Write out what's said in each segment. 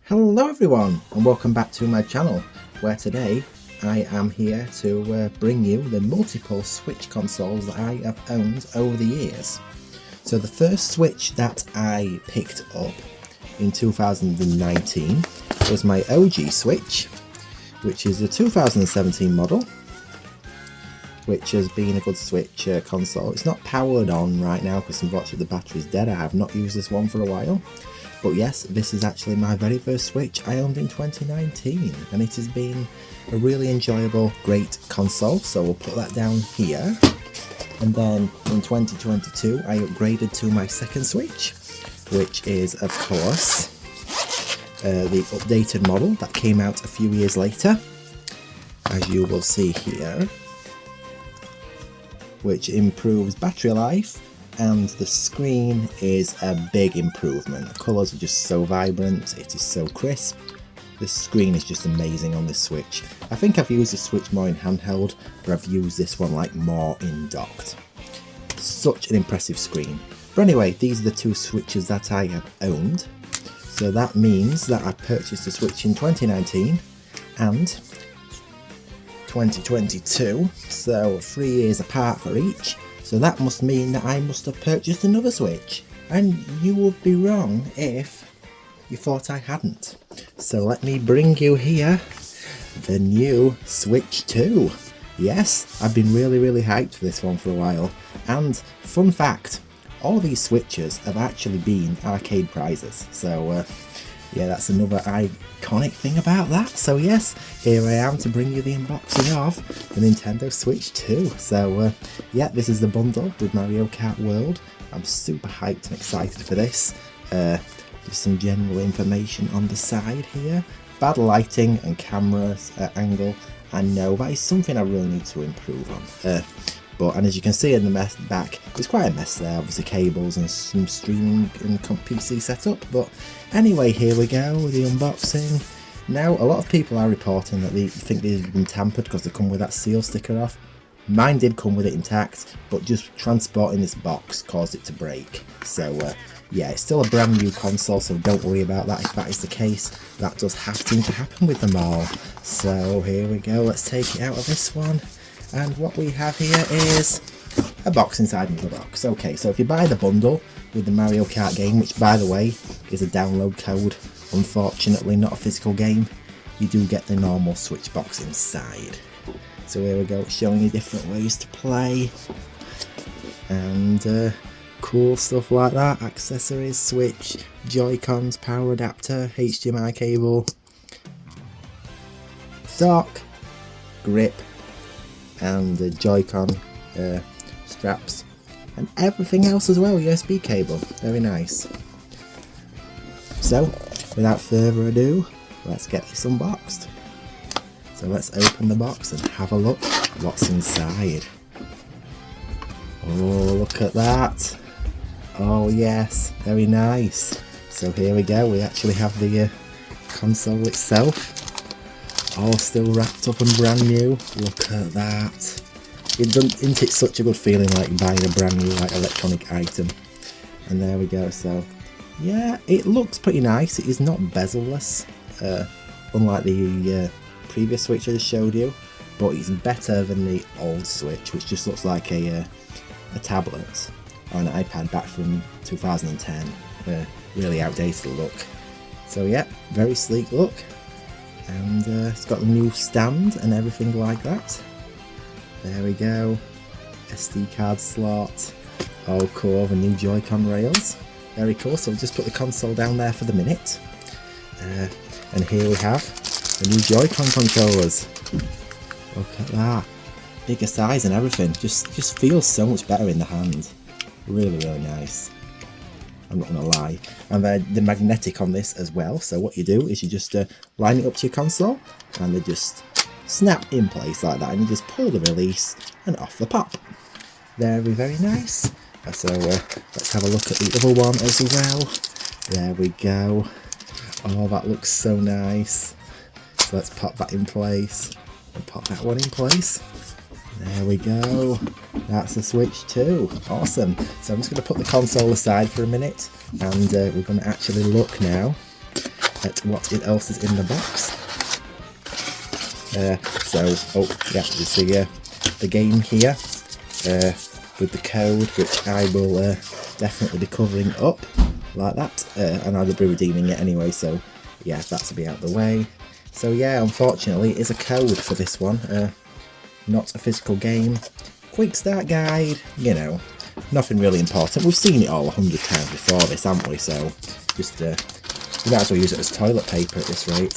Hello everyone and welcome back to my channel, where today I am here to bring you the multiple Switch consoles that I have owned over the years. So the first Switch that I picked up in 2019 was my OG Switch, which is a 2017 model, which has been a good Switch console. It's not powered on right now because unfortunately the battery's dead. I have not used this one for a while. But yes, this is actually my very first Switch I owned in 2019, and it has been a really enjoyable, great console, so we'll put that down here. And then in 2022 I upgraded to my second Switch, which is of course the updated model that came out a few years later, as you will see here, which improves battery life. And the screen is a big improvement. The colours are just so vibrant, it is so crisp. The screen is just amazing on this Switch. I think I've used the Switch more in handheld, but I've used this one like more in docked. Such an impressive screen. But anyway, these are the two Switches that I have owned. So that means that I purchased the Switch in 2019 and 2022, so 3 years apart for each. So that must mean that I must have purchased another Switch, and you would be wrong if you thought I hadn't. So let me bring you here the new Switch 2. Yes, I've been really hyped for this one for a while, and fun fact, all these Switches have actually been arcade prizes, so yeah, that's another iconic thing about that. So yes, here I am to bring you the unboxing of the Nintendo Switch 2. So yeah, this is the bundle with Mario Kart World. I'm super hyped and excited for this. Just some general information on the side here. Bad lighting and camera angle, I know that is something I really need to improve on. And as you can see in the back, there's quite a mess there, obviously cables and some streaming and PC setup. But anyway, here we go with the unboxing. Now, a lot of people are reporting that they think they've been tampered because they come with that seal sticker off. Mine did come with it intact, but just transporting this box caused it to break. So yeah, it's still a brand new console, so don't worry about that if that is the case. That does seem to happen with them all. So here we go, let's take it out of this one. And what we have here is a box inside another box. Okay, so if you buy the bundle with the Mario Kart game, which by the way is a download code, unfortunately not a physical game, you do get the normal Switch box inside. So here we go, showing you different ways to play and cool stuff like that. Accessories, Switch, Joy-Cons, power adapter, HDMI cable, dock, grip, and the Joy-Con straps and everything else as well, USB cable, very nice. So without further ado, let's get this unboxed. So let's open the box and have a look what's inside. Oh, look at that. Oh yes, very nice. So here we go, we actually have the console itself, all still wrapped up and brand new. Look at that. Isn't it such a good feeling like buying a brand new electronic item? And there we go. So yeah, it looks pretty nice. It is not bezel-less, unlike the previous Switch I just showed you, but it's better than the old Switch, which just looks like a tablet or an iPad back from 2010. Really outdated look. So yeah, very sleek look. And it's got the new stand and everything like that. There we go. SD card slot. Oh cool, the new Joy-Con rails. Very cool, so we'll just put the console down there for the minute. And here we have the new Joy-Con controllers. Look at that. Bigger size and everything. Just feels so much better in the hand. Really nice. I'm not gonna lie. And they're magnetic on this as well, so what you do is you just line it up to your console and they just snap in place like that, and you just pull the release and off the pop. Very nice. So let's have a look at the other one as well. There we go. Oh, that looks so nice. So let's pop that in place and pop that one in place. There we go. That's the Switch 2. Awesome. So I'm just going to put the console aside for a minute, and we're going to actually look now at what else is in the box. You see the game here with the code, which I will definitely be covering up like that, and I'll be redeeming it anyway, so yeah, that's to be out of the way. So yeah, unfortunately it is a code for this one, not a physical game. Quick start guide, you know, nothing really important. We've seen it all 100 times before this, haven't we? So just we might as well use it as toilet paper at this rate.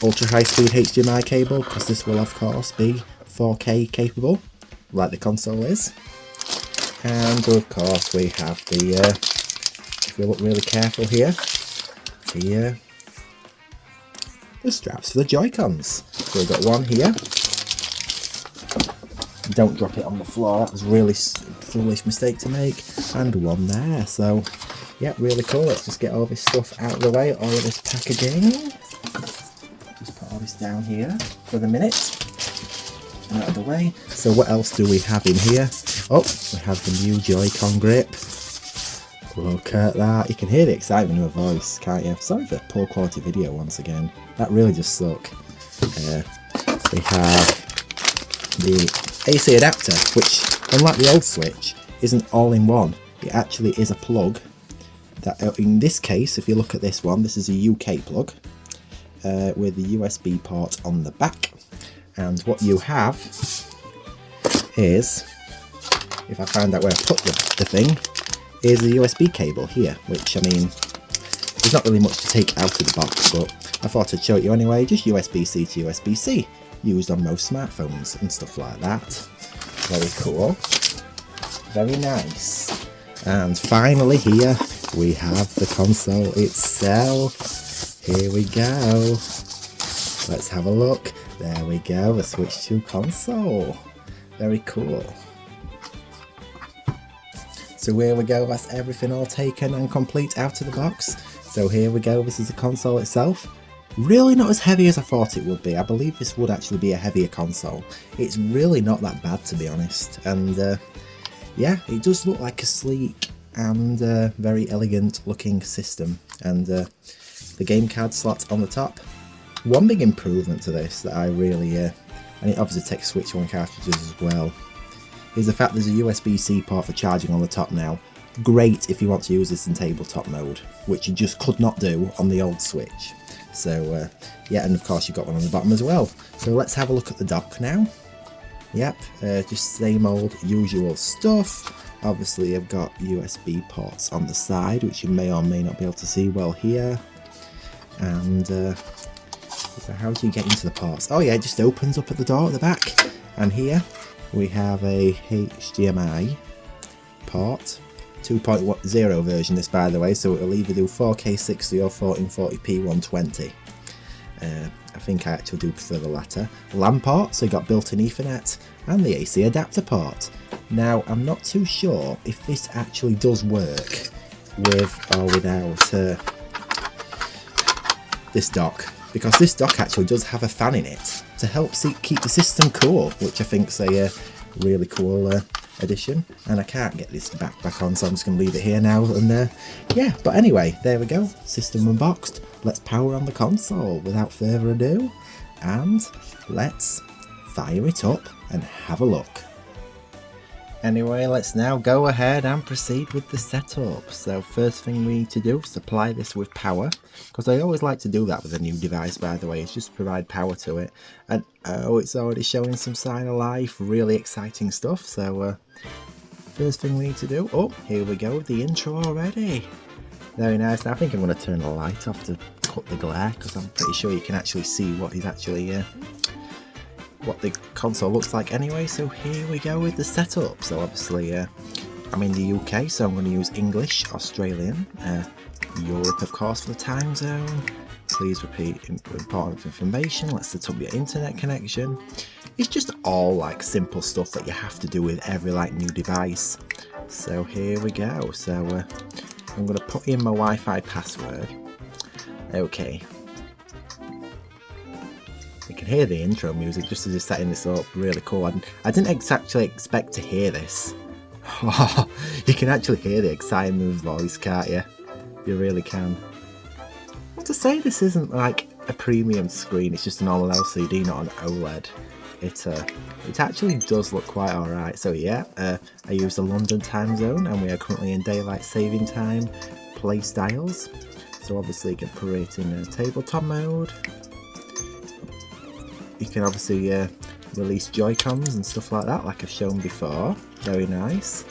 Ultra high speed HDMI cable, because this will of course be 4K capable, like the console is. And of course we have the, if we look really careful here, the straps for the Joy-Cons. So we've got one here. Don't drop it on the floor, that was a really foolish mistake to make. And one there, so yeah, really cool. Let's just get all this stuff out of the way, all of this packaging. Just put all this down here for the minute. Out of the way. So what else do we have in here? Oh, we have the new Joy-Con grip. Look at that. You can hear the excitement in my voice, can't you? Sorry for the poor quality video once again. That really just sucked. We have the AC adapter, which, unlike the old Switch, isn't all-in-one. It actually is a plug. That, in this case, if you look at this one, this is a UK plug with the USB port on the back. And what you have is, if I find out where I put the thing, is a USB cable here, which, I mean, there's not really much to take out of the box, but I thought I'd show it you anyway. Just USB-C to USB-C, used on most smartphones and stuff like that. Very cool. Very nice. And finally here, we have the console itself. Here we go. Let's have a look. There we go, the Switch 2 console. Very cool. So here we go, that's everything all taken and complete out of the box. So here we go, this is the console itself. Really not as heavy as I thought it would be. I believe this would actually be a heavier console. It's really not that bad, to be honest. And yeah, it does look like a sleek and very elegant looking system. And the game card slot on the top. One big improvement to this that I really, and it obviously takes Switch 1 cartridges as well, is the fact there's a USB-C port for charging on the top now. Great if you want to use this in tabletop mode, which you just could not do on the old Switch. So yeah, and of course you've got one on the bottom as well. So let's have a look at the dock now. Yep, just same old usual stuff. Obviously I've got USB ports on the side, which you may or may not be able to see well here. And so how do you get into the ports? Oh yeah, it just opens up at the door at the back. And here we have a HDMI port, 2.0 version this, by the way, so it'll either do 4K 60 or 1440p 120. I think I actually do prefer the latter. LAN port, so you got built-in Ethernet, and the AC adapter port. Now, I'm not too sure if this actually does work with or without this dock, because this dock actually does have a fan in it to help keep the system cool, which I think's a really cool addition. And I can't get this back on, so I'm just going to leave it here now. And yeah, but anyway, there we go, system unboxed. Let's power on the console without further ado, and let's fire it up and have a look. Anyway, let's now go ahead and proceed with the setup. So first thing we need to do is supply this with power, because I always like to do that with a new device, by the way, is just provide power to it. And oh, it's already showing some sign of life, really exciting stuff. So first thing we need to do, oh, here we go, the intro already. Very nice. Now I think I'm going to turn the light off to cut the glare, because I'm pretty sure you can actually see what is actually what the console looks like anyway. So here we go with the setup. So obviously I'm in the UK, so I'm going to use English, Australian, Europe of course for the time zone. Please repeat important information. Let's set up your internet connection. It's just all like simple stuff that you have to do with every like new device. So here we go. So I'm going to put in my Wi-Fi password. Okay. You can hear the intro music just as you're setting this up, really cool. I didn't actually expect to hear this. You can actually hear the excitement in the voice, can't you? You really can. to say this isn't like a premium screen, it's just a normal LCD, not an OLED. It actually does look quite alright. So yeah, I use the London time zone and we are currently in daylight saving time play styles. So obviously you can play it in tabletop mode. You can obviously release Joy-Cons and stuff like that, like I've shown before. Very nice.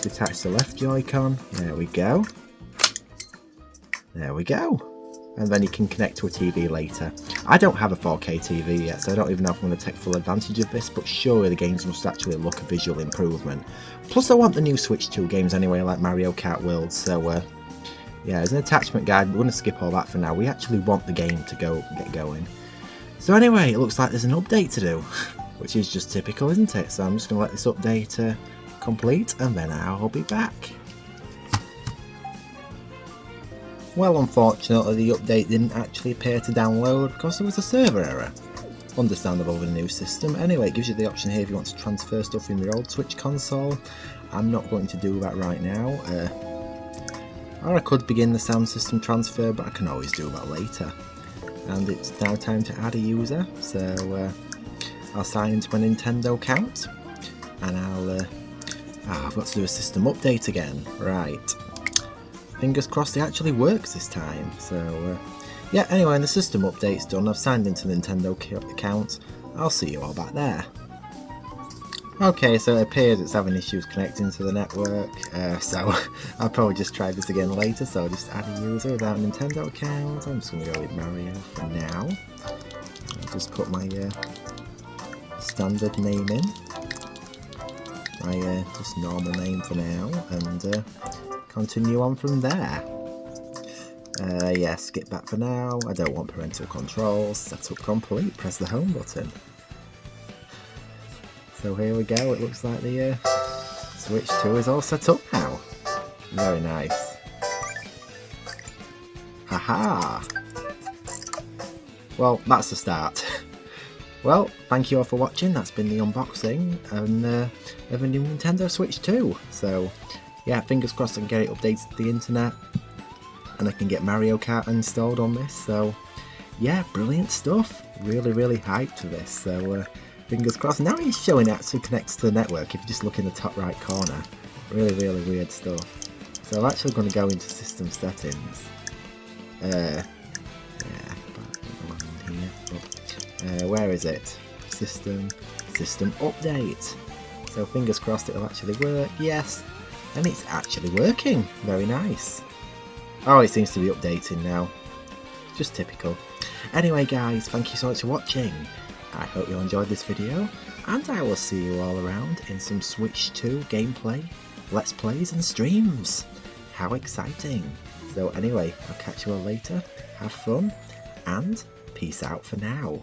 Detach the left Joy-Con. There we go. There we go. And then you can connect to a TV later. I don't have a 4K TV yet, so I don't even know if I'm going to take full advantage of this, but surely the games must actually look a visual improvement. Plus I want the new Switch 2 games anyway, like Mario Kart World, so yeah, as an attachment guide, we're going to skip all that for now. We actually want the game to get going. So anyway, it looks like there's an update to do, which is just typical, isn't it? So I'm just going to let this update complete, and then I'll be back. Well, unfortunately, the update didn't actually appear to download because there was a server error. Understandable with a new system. Anyway, it gives you the option here if you want to transfer stuff from your old Switch console. I'm not going to do that right now. Or I could begin the sound system transfer, but I can always do that later. And it's now time to add a user, so I'll sign into my Nintendo account, and I've got to do a system update again. Right. Fingers crossed it actually works this time. So yeah, anyway, the system update's done. I've signed into the Nintendo account. I'll see you all back there. Okay, so it appears it's having issues connecting to the network, so I'll probably just try this again later. So I'll just add a user without a Nintendo account. I'm just going to go with Mario for now. I'll just put my standard name in, my just normal name for now, and continue on from there. Yeah, skip back for now. I don't want parental controls. Set up complete. Press the home button. So here we go. It looks like the Switch 2 is all set up now. Very nice. Haha! Well, that's the start. Well, thank you all for watching. That's been the unboxing of a new Nintendo Switch 2. So yeah, fingers crossed I can get it updated to the internet and I can get Mario Kart installed on this. So yeah, brilliant stuff. Really, really hyped for this. So fingers crossed. Now it's showing it actually connects to the network if you just look in the top right corner. Really, really weird stuff. So I'm actually going to go into system settings. Yeah, where is it? System update. So fingers crossed it'll actually work. Yes, and it's actually working. Very nice. Oh, it seems to be updating now. Just typical. Anyway guys, thank you so much for watching. I hope you enjoyed this video, and I will see you all around in some Switch 2 gameplay, Let's Plays and streams. How exciting. So anyway, I'll catch you all later, have fun, and peace out for now.